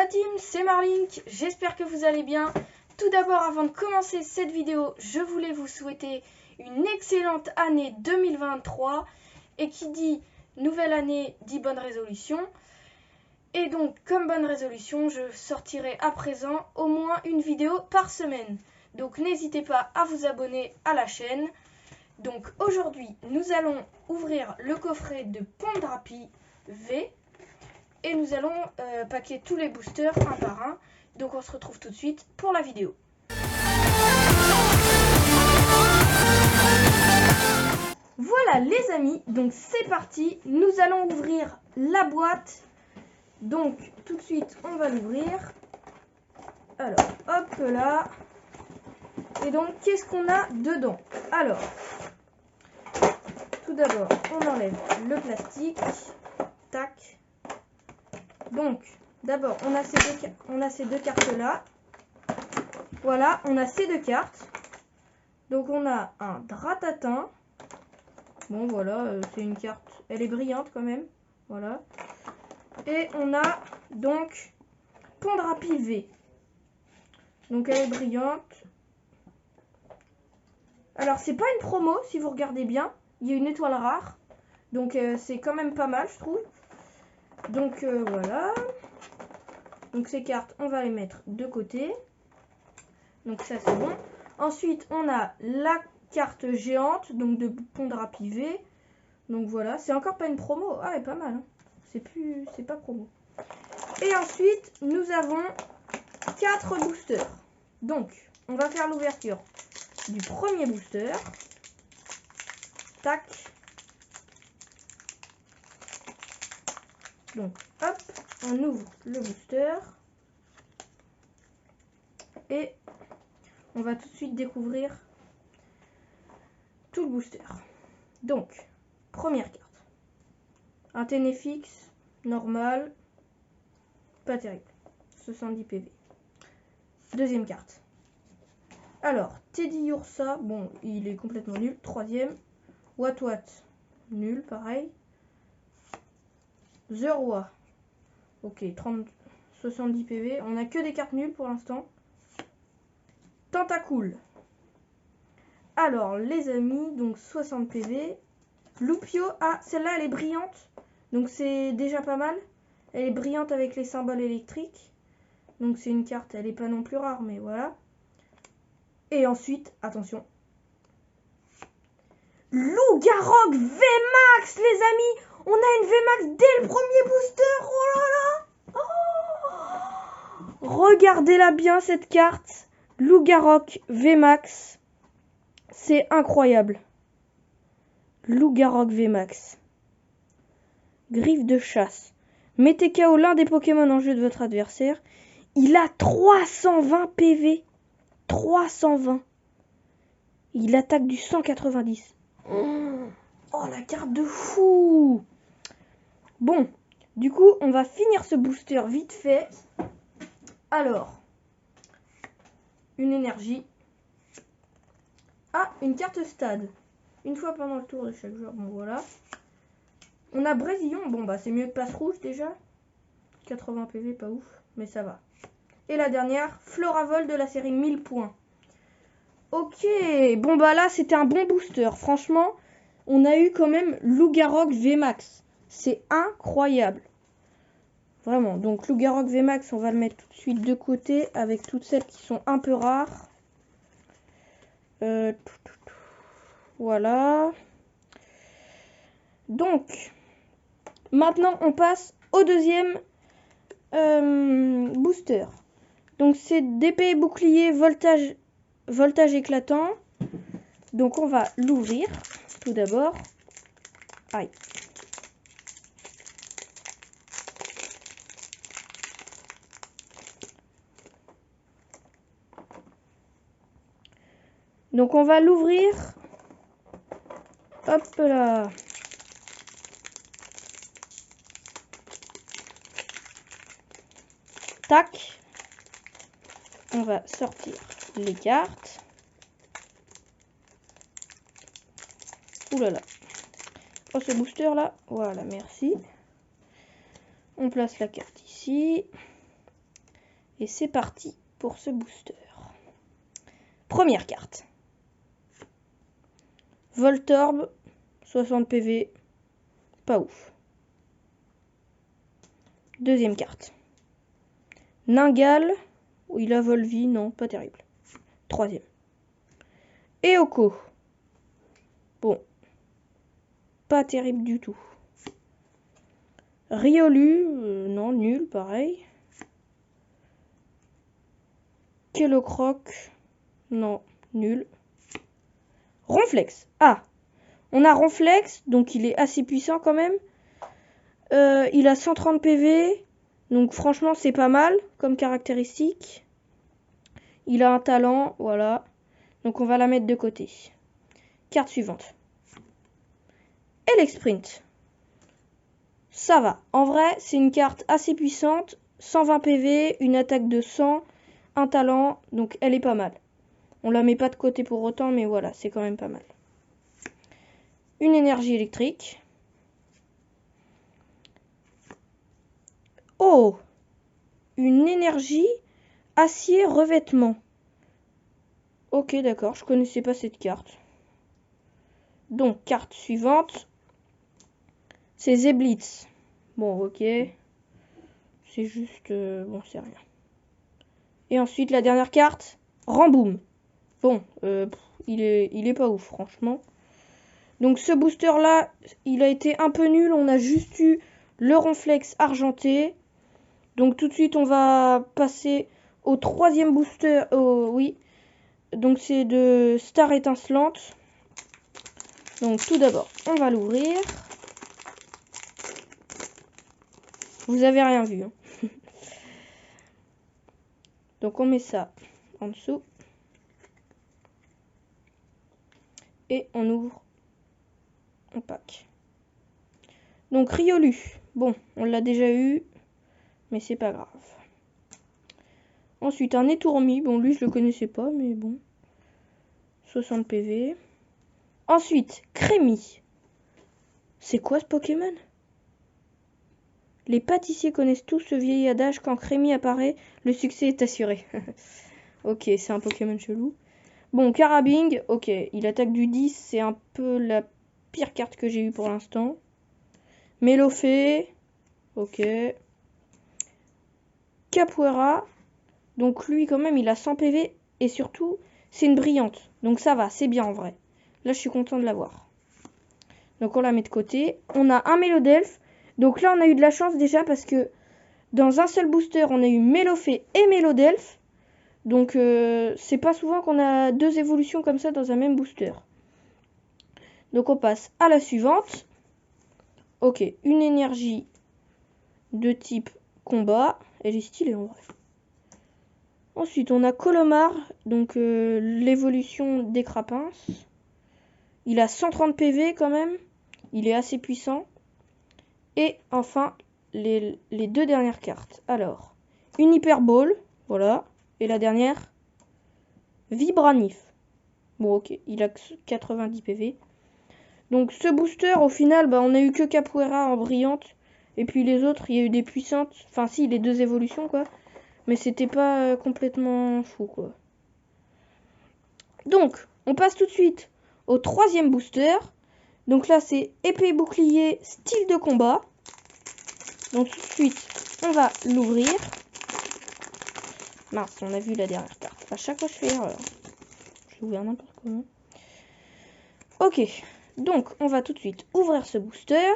team, c'est Marlink, j'espère que vous allez bien. Tout d'abord, avant de commencer cette vidéo, je voulais vous souhaiter une excellente année 2023. Et qui dit nouvelle année dit bonne résolution. Et donc, comme bonne résolution, je sortirai à présent au moins une vidéo par semaine. Donc n'hésitez pas à vous abonner à la chaîne. Donc aujourd'hui, nous allons ouvrir le coffret de Pondrapi V. Et nous allons paquer tous les boosters un par un. Donc on se retrouve tout de suite pour la vidéo. Voilà les amis, donc c'est parti. Nous allons ouvrir la boîte. Donc tout de suite on va l'ouvrir. Alors hop là. Et donc qu'est-ce qu'on a dedans? Alors, tout d'abord on enlève le plastique. Tac. Donc, d'abord, on a ces deux cartes-là. Voilà, on a ces deux cartes. Donc, on a un Dratatin. Bon, voilà, c'est une carte. Elle est brillante quand même. Voilà. Et on a donc Pondrapi V. Donc, elle est brillante. Alors, c'est pas une promo, si vous regardez bien. Il y a une étoile rare. Donc, c'est quand même pas mal, je trouve. Donc, voilà. Donc ces cartes, on va les mettre de côté. Donc ça c'est bon. Ensuite, on a la carte géante, donc de Pondrapi V. Donc voilà, c'est encore pas une promo. Ah, elle est pas mal. Hein. C'est pas promo. Et ensuite, nous avons 4 boosters. Donc, on va faire l'ouverture du premier booster. Tac. Donc, hop, on ouvre le booster. Et on va tout de suite découvrir tout le booster. Donc, première carte. Un Ténéfix, normal, pas terrible. 70 PV. Deuxième carte. Alors, Teddiursa, bon, il est complètement nul. Troisième. Watwat, nul, pareil. The Roi. Ok, 70 PV. On n'a que des cartes nulles pour l'instant. Tentacool. Alors, les amis, donc 60 PV. Loupio, ah, celle-là, elle est brillante. Donc, c'est déjà pas mal. Elle est brillante avec les symboles électriques. Donc, c'est une carte, elle n'est pas non plus rare, mais voilà. Et ensuite, attention. Loup-Garok VMAX, les amis. On a une VMAX dès le premier booster. Oh là là. Oh, regardez-la bien, cette carte. Loup-Garok VMAX. C'est incroyable. Loup-Garok VMAX. Griffe de chasse. Mettez KO l'un des Pokémon en jeu de votre adversaire. Il a 320 PV. 320. Il attaque du 190. Oh, la carte de fou. Bon, du coup, on va finir ce booster vite fait. Alors, une énergie. Ah, une carte stade. Une fois pendant le tour de chaque joueur. Bon, voilà. On a Brésillon. Bon, bah, c'est mieux que Passe Rouge déjà. 80 PV, pas ouf, mais ça va. Et la dernière, Floravol de la série 1000 points. Ok, bon, bah là, c'était un bon booster. Franchement, on a eu quand même Loup-Garok VMAX. C'est incroyable. Vraiment. Donc, Loup-Garok VMAX, on va le mettre tout de suite de côté avec toutes celles qui sont un peu rares. Voilà. Donc, maintenant, on passe au deuxième booster. Donc, c'est d'épée bouclier voltage éclatant. Donc, on va l'ouvrir tout d'abord. Aïe. Donc, on va l'ouvrir. Hop là. Tac. On va sortir les cartes. Ouh là là. Oh, ce booster là. Voilà, merci. On place la carte ici. Et c'est parti pour ce booster. Première carte. Voltorb, 60 PV, pas ouf. Deuxième carte. Ningal, où il a Volvi, non, pas terrible. Troisième. Eoko. Bon, pas terrible du tout. Riolu, non, nul, pareil. Kellocroc, non, nul. Ronflex, ah, on a Ronflex, donc il est assez puissant quand même. Il a 130 PV, donc franchement c'est pas mal comme caractéristique. Il a un talent, voilà. Donc on va la mettre de côté. Carte suivante. Elexprint. Ça va. En vrai, c'est une carte assez puissante. 120 PV, une attaque de 100, un talent, donc elle est pas mal. On la met pas de côté pour autant, mais voilà, c'est quand même pas mal. Une énergie électrique. Oh! Une énergie acier revêtement. Ok, d'accord, je connaissais pas cette carte. Donc, carte suivante. C'est Zeblitz. Bon, ok. C'est juste... bon, c'est rien. Et ensuite, la dernière carte. Ramboom. Bon, il est pas ouf, franchement. Donc, ce booster-là, il a été un peu nul. On a juste eu le Ronflex argenté. Donc, tout de suite, on va passer au troisième booster. Oui. Donc, c'est de Star étincelante. Donc, tout d'abord, on va l'ouvrir. Vous avez rien vu, hein. Donc on met ça en dessous. Et on ouvre. On pack. Donc Riolu. Bon, on l'a déjà eu. Mais c'est pas grave. Ensuite un étourmi. Bon lui je le connaissais pas mais bon. 60 PV. Ensuite Crémi. C'est quoi ce Pokémon? Les pâtissiers connaissent tous ce vieil adage, quand Crémi apparaît, le succès est assuré. Ok, c'est un Pokémon chelou. Bon, Carabing, ok, il attaque du 10, c'est un peu la pire carte que j'ai eue pour l'instant. Mélofée, ok. Capoeira, donc lui quand même il a 100 PV et surtout c'est une brillante. Donc ça va, c'est bien en vrai. Là je suis content de l'avoir. Donc on la met de côté. On a un Mélodelph. Donc là on a eu de la chance déjà parce que dans un seul booster on a eu Mélofée et Mélodelph. Donc c'est pas souvent qu'on a deux évolutions comme ça dans un même booster. Donc on passe à la suivante. Ok, une énergie de type combat. Elle est stylée en vrai. Ensuite on a Colomar, donc l'évolution des Crapins. Il a 130 PV quand même. Il est assez puissant. Et enfin les deux dernières cartes. Alors, une Hyper Ball, voilà. Et la dernière, Vibranif. Bon ok, il a 90 PV. Donc ce booster, au final, bah, on a eu que Capoeira en brillante. Et puis les autres, il y a eu des puissantes. Enfin si, les deux évolutions quoi. Mais c'était pas complètement fou quoi. Donc, on passe tout de suite au troisième booster. Donc là, c'est épée bouclier, style de combat. Donc tout de suite, on va l'ouvrir. Mince, on a vu la dernière carte. À chaque fois, je fais erreur. Je l'ai ouvert n'importe comment. Ok, donc on va tout de suite ouvrir ce booster.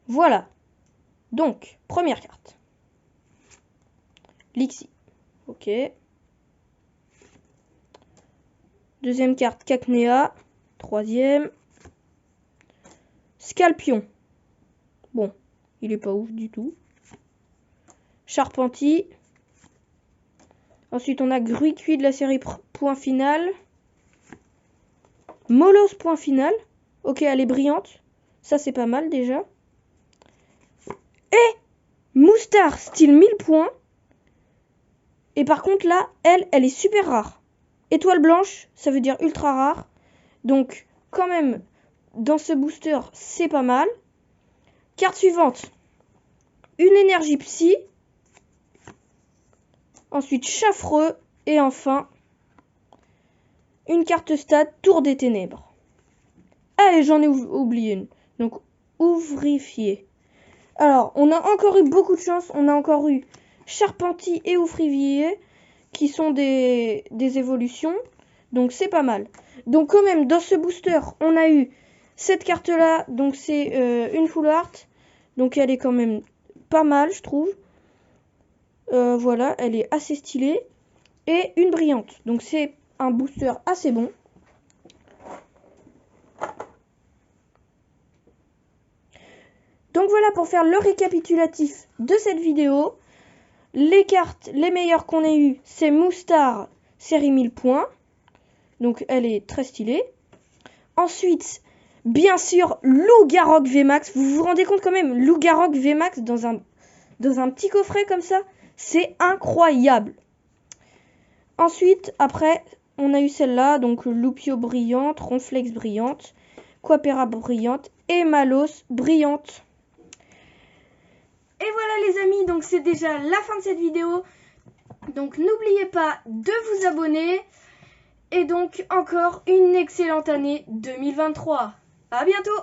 Voilà. Donc, première carte. Lixie. Ok. Deuxième carte, Cacnea. Troisième. Scalpion. Bon, il est pas ouf du tout. Charpentier. Ensuite, on a Gruicui de la série point final. Molos point final. Ok, elle est brillante. Ça, c'est pas mal déjà. Et Moustar style 1000 points. Et par contre, là, elle est super rare. Étoile blanche, ça veut dire ultra rare. Donc, quand même, dans ce booster, c'est pas mal. Carte suivante. une énergie psy. Ensuite, Chaffreux. Et enfin, une carte stat, Tour des Ténèbres. Allez, j'en ai oublié une. Donc, Ouvrifié. Alors, on a encore eu beaucoup de chance. On a encore eu Charpentier et Ouvrier, qui sont des évolutions. Donc, c'est pas mal. Donc, quand même, dans ce booster, on a eu cette carte-là. Donc, c'est une full art. Donc, elle est quand même pas mal, je trouve. Voilà, elle est assez stylée. Et une brillante. Donc, c'est un booster assez bon. Donc voilà pour faire le récapitulatif de cette vidéo. Les cartes, les meilleures qu'on ait eues, c'est Moustar, série 1000 points. Donc elle est très stylée. Ensuite, bien sûr, Loup-Garok VMAX. Vous vous rendez compte quand même, Loup-Garok VMAX dans un petit coffret comme ça, c'est incroyable. Ensuite, après, on a eu celle-là, donc Loupio brillante, Ronflex brillante, Quapera brillante et Malos brillante. Et voilà les amis, donc c'est déjà la fin de cette vidéo. Donc n'oubliez pas de vous abonner. Et donc encore une excellente année 2023. À bientôt!